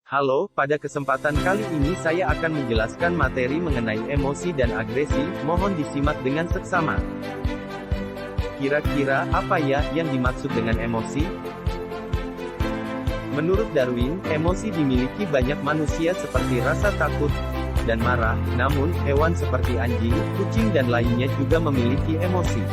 Halo, pada kesempatan kali ini saya akan menjelaskan materi mengenai emosi dan agresi, mohon disimak dengan seksama. Kira-kira, apa ya, yang dimaksud dengan emosi? Menurut Darwin, emosi dimiliki banyak manusia seperti rasa takut, dan marah, namun, hewan seperti anjing, kucing dan lainnya juga memiliki emosi.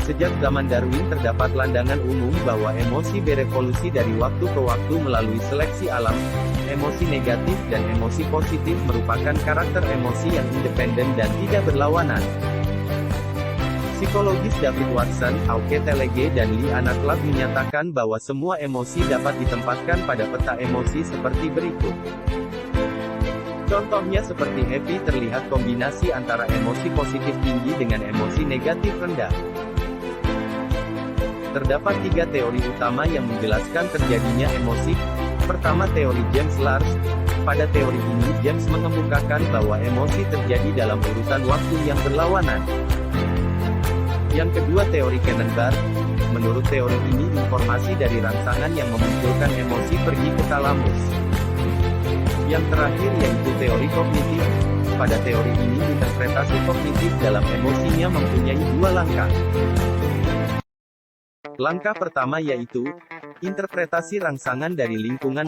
Sejak zaman Darwin terdapat landangan umum bahwa emosi berevolusi dari waktu ke waktu melalui seleksi alam. Emosi negatif dan emosi positif merupakan karakter emosi yang independen dan tidak berlawanan. Psikologis David Watson, Auke Telege dan Lee Anak Lab menyatakan bahwa semua emosi dapat ditempatkan pada peta emosi seperti berikut. Contohnya seperti happy terlihat kombinasi antara emosi positif tinggi dengan emosi negatif rendah. Terdapat 3 teori utama yang menjelaskan terjadinya emosi. Pertama, teori James Large. Pada teori ini, James mengemukakan bahwa emosi terjadi dalam urutan waktu yang berlawanan. Yang kedua, teori Cannon-Barth. Menurut teori ini, informasi dari rangsangan yang memunculkan emosi pergi ke talamus. Yang terakhir yaitu teori kognitif. Pada teori ini, interpretasi kognitif dalam emosinya mempunyai 2 langkah. Langkah pertama yaitu interpretasi rangsangan dari lingkungan.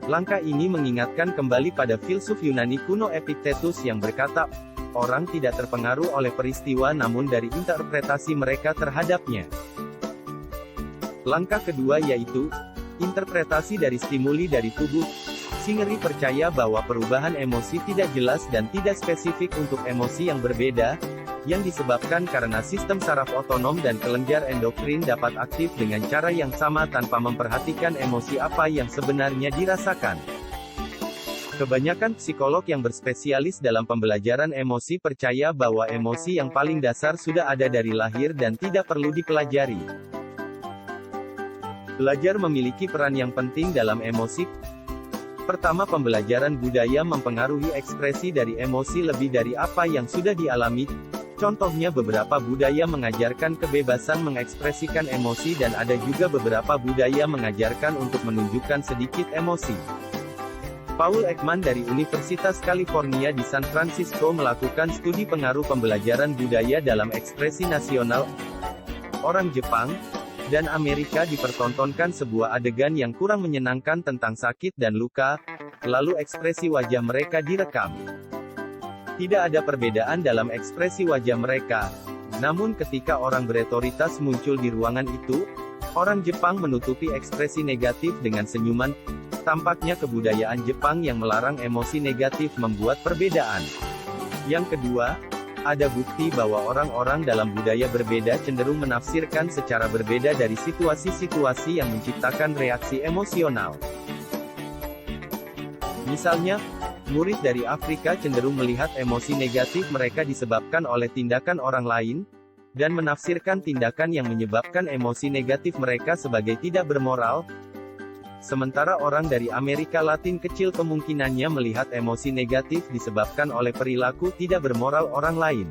Langkah ini mengingatkan kembali pada filsuf Yunani kuno Epictetus yang berkata, orang tidak terpengaruh oleh peristiwa namun dari interpretasi mereka terhadapnya. Langkah kedua yaitu interpretasi dari stimuli dari tubuh. Singeri percaya bahwa perubahan emosi tidak jelas dan tidak spesifik untuk emosi yang berbeda, yang disebabkan karena sistem saraf otonom dan kelenjar endokrin dapat aktif dengan cara yang sama tanpa memperhatikan emosi apa yang sebenarnya dirasakan. Kebanyakan psikolog yang berspesialis dalam pembelajaran emosi percaya bahwa emosi yang paling dasar sudah ada dari lahir dan tidak perlu dipelajari. Belajar memiliki peran yang penting dalam emosi. Pertama, pembelajaran budaya mempengaruhi ekspresi dari emosi lebih dari apa yang sudah dialami. Contohnya beberapa budaya mengajarkan kebebasan mengekspresikan emosi dan ada juga beberapa budaya mengajarkan untuk menunjukkan sedikit emosi. Paul Ekman dari Universitas California di San Francisco melakukan studi pengaruh pembelajaran budaya dalam ekspresi nasional. Orang Jepang dan Amerika dipertontonkan sebuah adegan yang kurang menyenangkan tentang sakit dan luka, lalu ekspresi wajah mereka direkam. Tidak ada perbedaan dalam ekspresi wajah mereka. Namun ketika orang berotoritas muncul di ruangan itu, orang Jepang menutupi ekspresi negatif dengan senyuman. Tampaknya kebudayaan Jepang yang melarang emosi negatif membuat perbedaan. Yang kedua, ada bukti bahwa orang-orang dalam budaya berbeda cenderung menafsirkan secara berbeda dari situasi-situasi yang menciptakan reaksi emosional. Misalnya, murid dari Afrika cenderung melihat emosi negatif mereka disebabkan oleh tindakan orang lain, dan menafsirkan tindakan yang menyebabkan emosi negatif mereka sebagai tidak bermoral. Sementara orang dari Amerika Latin kecil kemungkinannya melihat emosi negatif disebabkan oleh perilaku tidak bermoral orang lain.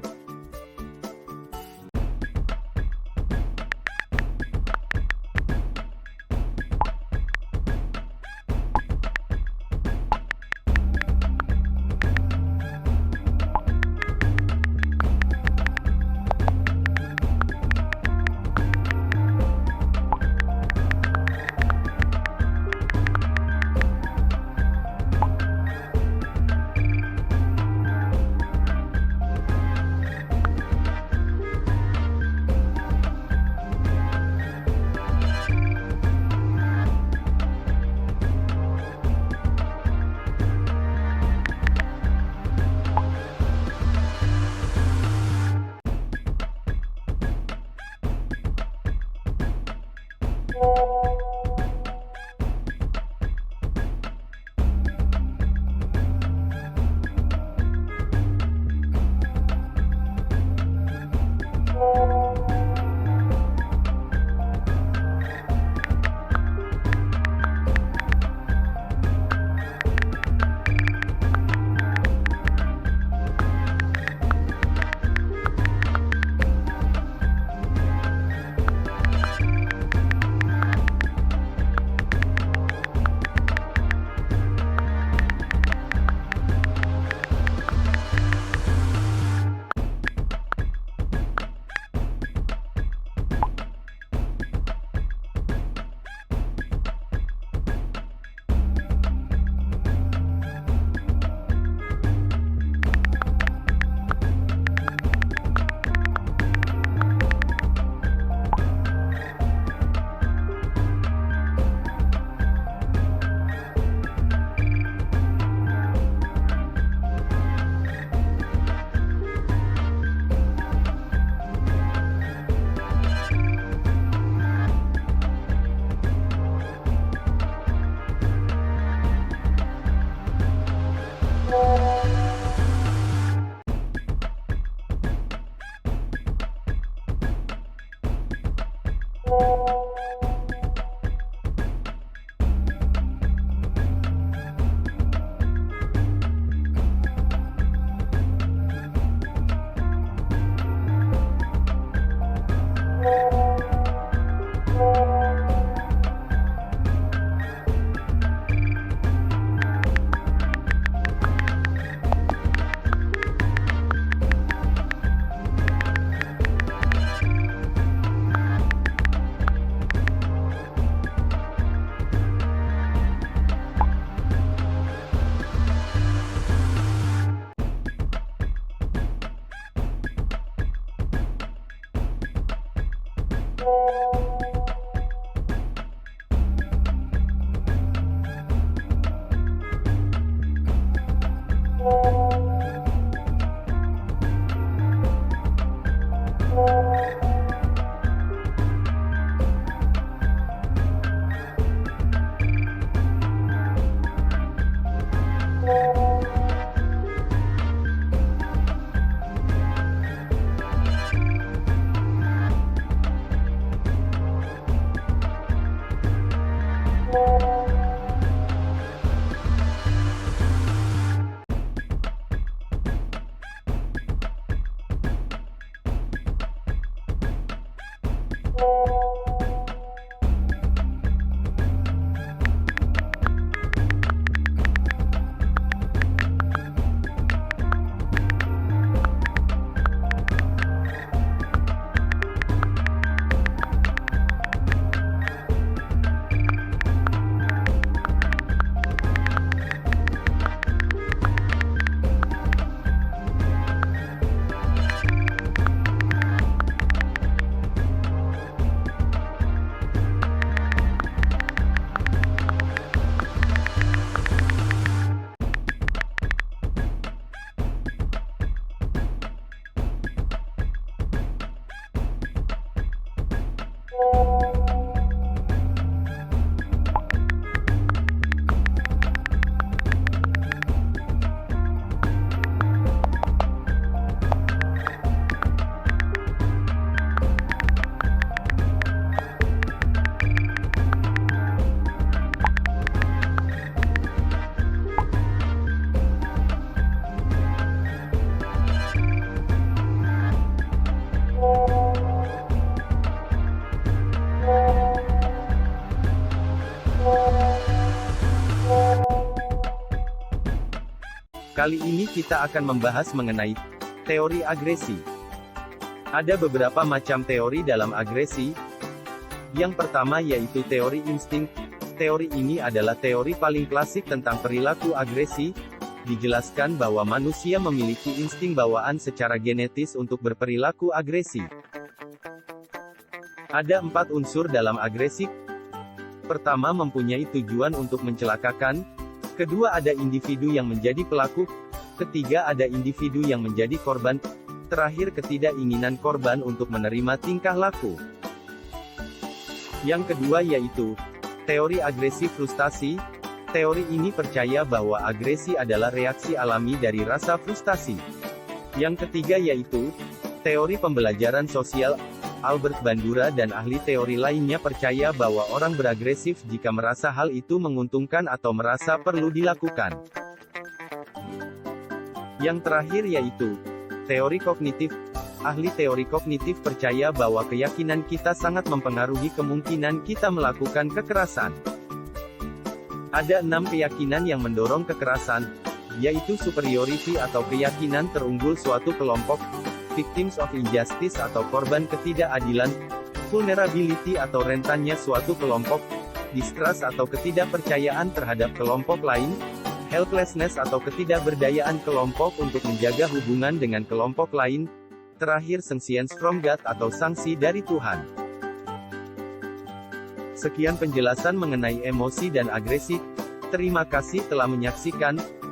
Kali ini kita akan membahas mengenai teori agresi. Ada beberapa macam teori dalam agresi. Yang pertama yaitu teori insting. Teori ini adalah teori paling klasik tentang perilaku agresi. Dijelaskan bahwa manusia memiliki insting bawaan secara genetis untuk berperilaku agresi. Ada 4 unsur dalam agresi. Pertama, mempunyai tujuan untuk mencelakakan. Kedua, ada individu yang menjadi pelaku. Ketiga, ada individu yang menjadi korban. Terakhir, ketidakinginan korban untuk menerima tingkah laku. Yang kedua yaitu teori agresi frustasi. Teori ini percaya bahwa agresi adalah reaksi alami dari rasa frustasi. Yang ketiga yaitu teori pembelajaran sosial. Albert Bandura dan ahli teori lainnya percaya bahwa orang beragresif jika merasa hal itu menguntungkan atau merasa perlu dilakukan. Yang terakhir yaitu teori kognitif. Ahli teori kognitif percaya bahwa keyakinan kita sangat mempengaruhi kemungkinan kita melakukan kekerasan. Ada 6 keyakinan yang mendorong kekerasan, yaitu superiority atau keyakinan terunggul suatu kelompok, victims of injustice atau korban ketidakadilan, vulnerability atau rentannya suatu kelompok, distrust atau ketidakpercayaan terhadap kelompok lain, helplessness atau ketidakberdayaan kelompok untuk menjaga hubungan dengan kelompok lain, terakhir sanctions from God atau sanksi dari Tuhan. Sekian penjelasan mengenai emosi dan agresi. Terima kasih telah menyaksikan.